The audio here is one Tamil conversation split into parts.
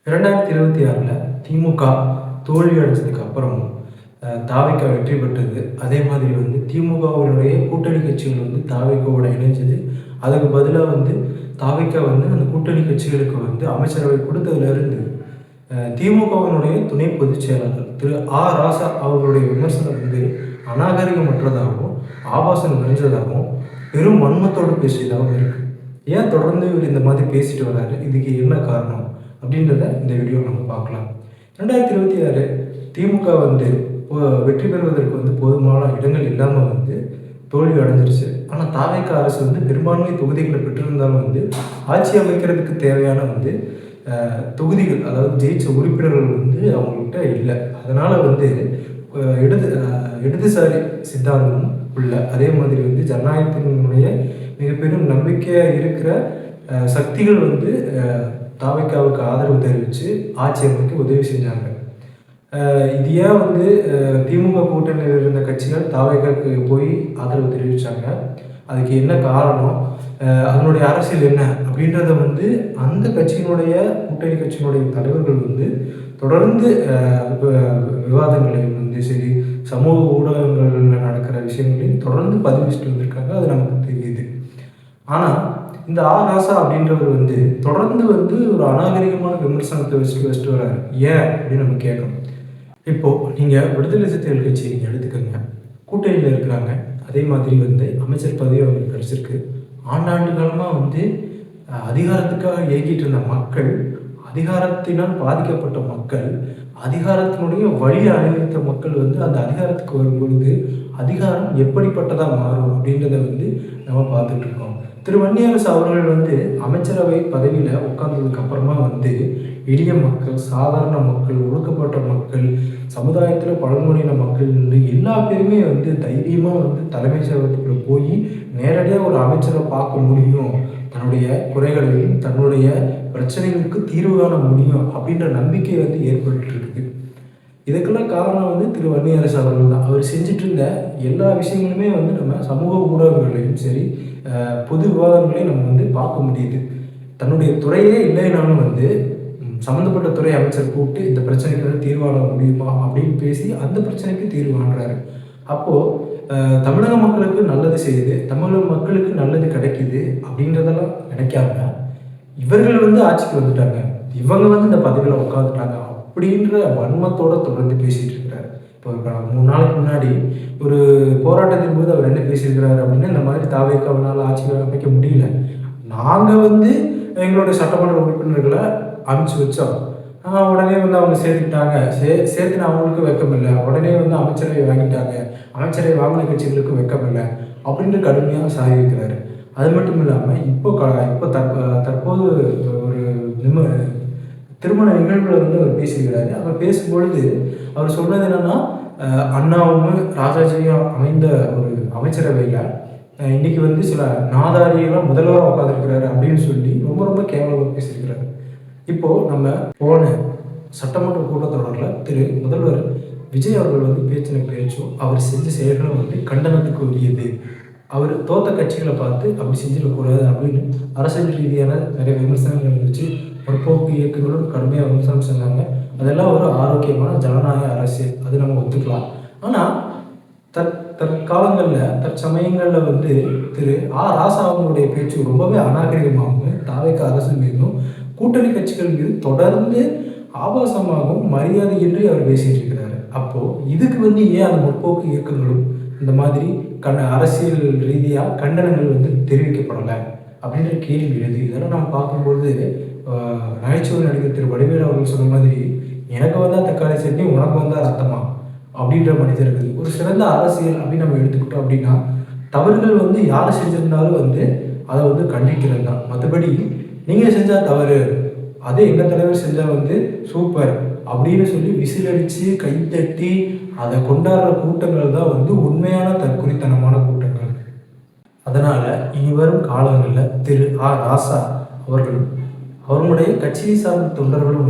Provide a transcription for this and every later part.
2026 திமுக தோல்வி அடைஞ்சதுக்கு அப்புறம் தாவேகா வெற்றி பெற்றது. அதே மாதிரி திமுகவினுடைய கூட்டணி கட்சிகள் தாவேகாவோட இணைஞ்சது. அதுக்கு பதிலாக தாவேகா அந்த கூட்டணி கட்சிகளுக்கு அமைச்சரவை கொடுத்ததுலேருந்து திமுகவினுடைய துணை பொதுச் செயலாளர் திரு ராசா அவர்களுடைய விமர்சனம் அநாகரிகமற்றதாகவும் ஆபாசம் நிறைஞ்சதாகவும் பெரும் வன்மத்தோடு பேசியதாகவும் இருக்கு. ஏன் தொடர்ந்து இவர் இந்த மாதிரி பேசிட்டு வர்றாரு, இதுக்கு என்ன காரணம் அப்படின்றத இந்த வீடியோ நம்ம பார்க்கலாம். 2026 திமுக வெற்றி பெறுவதற்கு போதுமான இடங்கள் இல்லாமல் தோல்வி அடைஞ்சிருச்சு. ஆனால் தாவேகா அரசு பெரும்பான்மை தொகுதிகளை பெற்றிருந்தாலும் ஆட்சி அமைக்கிறதுக்கு தேவையான தொகுதிகள், அதாவது ஜெயிச்ச உறுப்பினர்கள் அவங்கள்ட்ட இல்லை. அதனால் இடதுசாரி சித்தாந்தம் உள்ள அதே மாதிரி ஜனநாயகத்தினுடைய மிகப்பெரும் நம்பிக்கையாக இருக்கிற சக்திகள் தாவேகாவுக்கு ஆதரவு தெரிவித்து ஆட்சி அமைக்க உதவி செஞ்சாங்க. இது ஏன் திமுக கூட்டணியில் இருந்த கட்சிகள் தாவேகாவுக்கு போய் ஆதரவு தெரிவித்தாங்க, அதுக்கு என்ன காரணம், அதனுடைய அரசியல் என்ன அப்படின்றத அந்த கட்சியினுடைய கூட்டணி கட்சியினுடைய தலைவர்கள் தொடர்ந்து விவாதங்களையும் சரி சமூக ஊடகங்களில் நடக்கிற விஷயங்களையும் தொடர்ந்து பதிவிச்சுட்டு வந்திருக்காங்க. அது நமக்கு தெரியுது. ஆனால் இந்த ராசா அப்படின்றவர் தொடர்ந்து ஒரு அநாகரிகமான விமர்சனத்தை வச்சுட்டு வர்றாரு. ஏன் அப்படின்னு நம்ம கேட்கணும். இப்போது நீங்கள் விடுதலை சிறுத்தைகள் கட்சி நீங்கள் எடுத்துக்கோங்க, கூட்டணியில் இருக்கிறாங்க. அதே மாதிரி அமைச்சர் பதவி அவங்களுக்கு கிடச்சிருக்கு. ஆண்டாண்டு காலமாக அதிகாரத்துக்காக இயங்கிட்டு இருந்த மக்கள், அதிகாரத்தினால் பாதிக்கப்பட்ட மக்கள், அதிகாரத்தினுடைய வழியை அனுபவித்த மக்கள் அந்த அதிகாரத்துக்கு வரும்பொழுது அதிகாரம் எப்படிப்பட்டதாக மாறும் அப்படின்றத நம்ம பார்த்துட்டு இருக்கோம். திரு வன்னியரசு அவர்கள் அமைச்சரவை பதவியில் உட்கார்ந்ததுக்கு அப்புறமா எளிய மக்கள், சாதாரண மக்கள், ஒடுக்கப்பட்ட மக்கள், சமுதாயத்தில் பழங்குடியின மக்கள் எல்லா பேருமே தைரியமாக தலைமை செயலகத்துக்குள்ள போய் நேரடியாக ஒரு அமைச்சரை பார்க்க முடியும், தன்னுடைய குறைகளையும் தன்னுடைய பிரச்சனைகளுக்கு தீர்வு காண முடியும் அப்படின்ற நம்பிக்கை ஏற்பட்டு இருக்குது. இதுக்கெல்லாம் காரணம் திரு வன்னியரசு அவர்கள் தான். அவர் செஞ்சுட்டு இருந்த எல்லா விஷயங்களுமே நம்ம சமூக ஊடகங்களையும் சரி பொது விவாதங்களையும் நம்ம பார்க்க முடியுது. தன்னுடைய துறையே இல்லைனாலும் சம்மந்தப்பட்ட துறை அமைச்சர் கூப்பிட்டு இந்த பிரச்சனைக்கு தீர்வு காண முடியுமா அப்படின்னு பேசி அந்த பிரச்சனைக்கு தீர்வு காண்றாரு. அப்போது தமிழக மக்களுக்கு நல்லது செய்யுது, தமிழக மக்களுக்கு நல்லது கிடைக்குது அப்படின்றதெல்லாம் நினைக்காம இவர்கள் ஆட்சிக்கு வந்துட்டாங்க, இவங்க இந்த பதவியில் உட்காந்துட்டாங்க அப்படின்ற வன்மத்தோடு தொடர்ந்து பேசிகிட்டு இருக்கிறாரு. இப்போ 3 நாளைக்கு முன்னாடி ஒரு போராட்டத்தின் போது அவர் என்ன பேசியிருக்கிறாரு அப்படின்னா, இந்த மாதிரி தாவேகாவினால் ஆட்சி அமைக்க முடியல, நாங்கள் எங்களுடைய சட்டமன்ற உறுப்பினர்களை அனுப்பிச்சி வச்சோம், உடனே அவங்க சேர்த்துக்கிட்டாங்க, சேர்த்துன்னு அவங்களுக்கு வெக்கம் இல்லை, உடனே அமைச்சரவை வாங்கிட்டாங்க, அமைச்சரவை வாங்கின கட்சிகளுக்கு வெக்கம் இல்லை அப்படின்னு கடுமையாக சாதிக்கிறாரு. அது மட்டும் இல்லாமல் இப்போ தற்போது ஒரு திருமண நிகழ்வில் அவர் பேசியிருக்கிறாரு. அவர் பேசும்பொழுது அவர் சொன்னது என்னன்னா, அண்ணாவும் ராஜாஜியும் அமைந்த ஒரு அமைச்சரவையில் இன்னைக்கு சில நாதாரியெல்லாம் முதல்வராக உட்காந்துருக்கிறாரு அப்படின்னு சொல்லி ரொம்ப ரொம்ப கேவலமாக பேசியிருக்கிறாரு. இப்போது நம்ம போன சட்டமன்ற கூட்டத்தொடரில் திரு முதல்வர் விஜய் அவர்கள் பேச்சின பேச்சும் அவர் செஞ்ச செயல்களும் கண்டனத்துக்கு உரியது, அவர் தோத்த கட்சிகளை பார்த்து அப்படி செஞ்சிடக்கூடாது அப்படின்னு அரசியல் ரீதியான நிறைய விமர்சனங்கள் இருந்துச்சு. முற்போக்கு இயக்கங்களும் கடுமையாக விமர்சனம் செஞ்சாங்க. அதெல்லாம் ஒரு ஆரோக்கியமான ஜனநாயக அரசியல், அது நம்ம ஒத்துக்கலாம். ஆனால் தற்காலங்களில் தற்சமயங்களில் திரு ராசா அவங்களுடைய பேச்சு ரொம்பவே அநாகரிகமாகவும் தாவேகா அரசு மீதும் கூட்டணி கட்சிகள் மீது தொடர்ந்து ஆபாசமாகவும் மரியாதையின்றி அவர் பேசிட்டு இருக்கிறாரு. அப்போது இதுக்கு ஏன் அந்த முற்போக்கு இயக்கங்களும் இந்த மாதிரி அரசியல் ரீதியாக கண்டனங்கள் தெரிவிக்கப்படலை அப்படின்ற கேள்வி எழுது. இதெல்லாம் நம்ம பார்க்கும்போது நகைச்சுவை நடிகர் திரு வடிவேலு அவர்கள் சொன்ன மாதிரி, எனக்கு வந்தால் தக்காளி சட்னி உனக்கு வந்தால் ரத்தமா அப்படின்ற மனிதர்கள் ஒரு சிறந்த அரசியல் அப்படின்னு நம்ம எடுத்துக்கிட்டோம் அப்படின்னா, தவறுகள் யார் செஞ்சிருந்தாலும் அதை கண்டிக்கிறது தான். மற்றபடி நீங்கள் செஞ்சால் தவறு, அதே எங்கள் தலைவர் செஞ்சால் சூப்பர் அப்படின்னு சொல்லி விசிலடித்து கைத்தட்டி அதை கொண்டாடுற கூட்டங்கள் தான் உண்மையான தற்குறித்தனமான கூட்டங்கள். அதனால் இனி வரும் காலங்களில் திரு ராசா அவர்களும் அவர்களுடைய கட்சியை சார்ந்த தொண்டர்களும்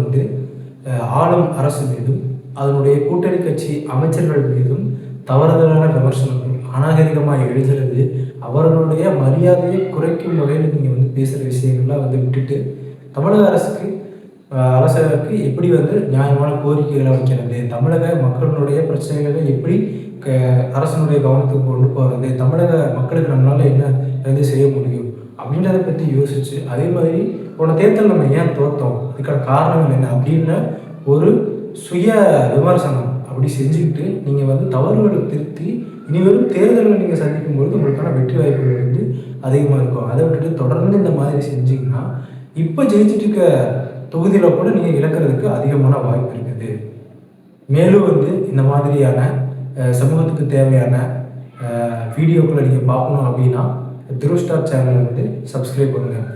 ஆளும் அரசு மீதும் அதனுடைய கூட்டணி கட்சி அமைச்சர்கள் மீதும் தவறுதலான விமர்சனங்கள் அநாகரிகமாக எழுதுறது, அவர்களுடைய மரியாதையை குறைக்கும் வகையில் நீங்கள் பேசுகிற விஷயங்கள்லாம் விட்டுட்டு தமிழக அரசுக்கு அரசுக்கு எப்படி வந்து நியாயமான கோரிக்கைகளை வைக்கிறது, தமிழக மக்களுடைய பிரச்சனைகளை எப்படி க அரசினுடைய கவனத்துக்கு கொண்டு போகிறது, தமிழக மக்களுக்கு நம்மளால என்ன வந்து செய்ய முடியும் அப்படின்றத பற்றி யோசிச்சு, அதே மாதிரி போன தேர்தல் நம்ம ஏன் தோத்தோம், அதுக்கான காரணங்கள் என்ன அப்படின்ற ஒரு சுய விமர்சனம் அப்படி செஞ்சுக்கிட்டு நீங்கள் வந்து தவறுகளை திருத்தி இனிவரும் தேர்தலில் நீங்கள் சந்திக்கும்பொழுது உங்களுக்கான வெற்றி வாய்ப்புகள் வந்து அதிகமாக இருக்கும். அதை விட்டுட்டு தொடர்ந்து இந்த மாதிரி செஞ்சீங்கன்னா இப்போ ஜெயிச்சுட்டு இருக்க தொகுதியில் கூட நீங்கள் இழக்கிறதுக்கு அதிகமான வாய்ப்பு இருக்குது. மேலும் வந்து இந்த மாதிரியான சமூகத்துக்கு தேவையான வீடியோக்களை நீங்கள் பார்க்கணும் அப்படின்னா துருவ் ஸ்டார் சேனலை வந்து சப்ஸ்கிரைப் பண்ணுங்கள்.